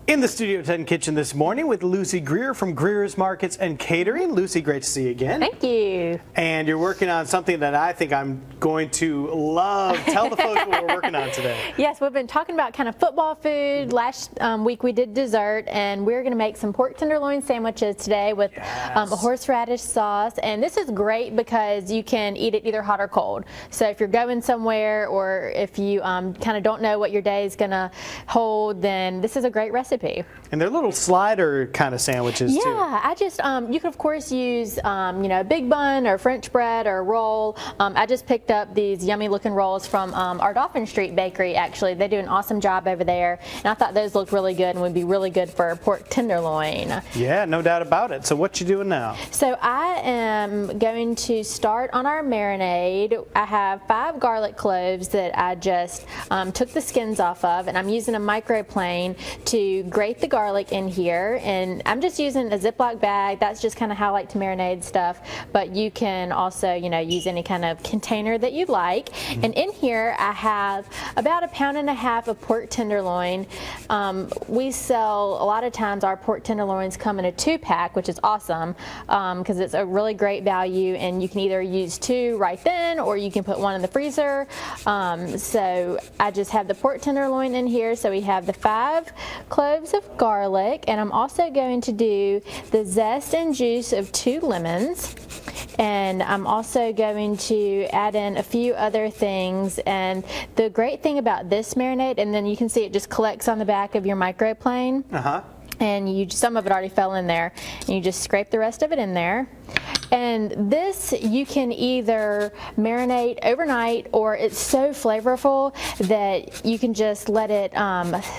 In the Studio 10 kitchen this morning with Lucy Greer from Greer's Markets and Catering. Lucy, great to see you again. Thank you. And you're working on something that I think I'm going to love. Tell the folks what we're working on today. Yes, we've been talking about kind of football food. Last week we did dessert, and we're going to make some pork tenderloin sandwiches today with a horseradish sauce. And this is great because you can eat it either hot or cold. So if you're going somewhere or if you kind of don't know what your day is going to hold, then this is a great recipe. And they're little slider kind of sandwiches too. Yeah, I just, you can of course use, a big bun or French bread or roll. I just picked up these yummy looking rolls from our Dolphin Street Bakery actually. They do an awesome job over there. And I thought those looked really good and would be really good for pork tenderloin. Yeah, no doubt about it. So what you doing now? So I am going to start on our marinade. I have 5 garlic cloves that I just took the skins off of, and I'm using a microplane to grate the garlic in here, and I'm just using a Ziploc bag. That's just kind of how I like to marinate stuff, but you can also, use any kind of container that you'd like. And in here I have about 1.5 pounds of pork tenderloin. We sell, a lot of times our pork tenderloins come in a 2-pack, which is awesome because it's a really great value, and you can either use 2 right then or you can put 1 in the freezer. So I just have the pork tenderloin in here. So we have the 5 cloves of garlic, and I'm also going to do the zest and juice of 2 lemons, and I'm also going to add in a few other things. And the great thing about this marinade, and then you can see it just collects on the back of your microplane, and some of it already fell in there, and you just scrape the rest of it in there. And this you can either marinate overnight, or it's so flavorful that you can just let it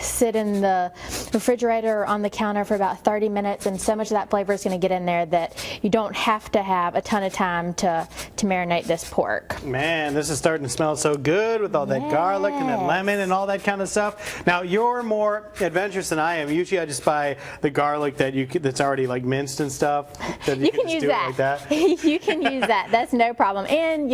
sit in the refrigerator or on the counter for about 30 minutes, and so much of that flavor is going to get in there that you don't have to have a ton of time to marinate this pork. Man, this is starting to smell so good with all that garlic and that lemon and all that kind of stuff. Now, you're more adventurous than I am. Usually I just buy the garlic that's already like minced and stuff. You can use that. Like that. You can use that. That's no problem. And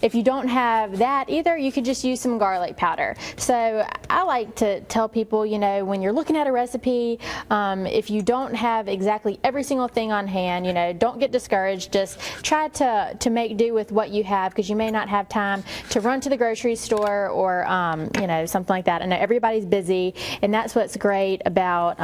if you don't have that either, you could just use some garlic powder. So I like to tell people, when you're looking at a recipe, if you don't have exactly every single thing on hand, don't get discouraged. Just try to make do with what you have, because you may not have time to run to the grocery store or something like that. I know everybody's busy, and that's what's great about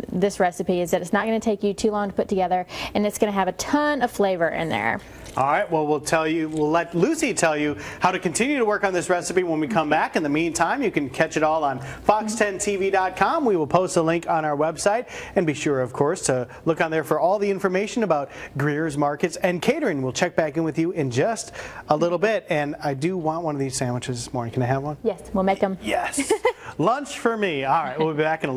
this recipe, is that it's not going to take you too long to put together, and it's going to have a ton of flavor in there. All right, well, we'll let Lucy tell you how to continue to work on this recipe when we come back. In the meantime, you can catch it all on fox10tv.com. We will post a link on our website, and be sure, of course, to look on there for all the information about Greer's Markets and Catering. We'll check back in with you in just a little bit, and I do want one of these sandwiches this morning. Can I have one? Yes, we'll make them. Yes. Lunch for me. All right, we'll be back in a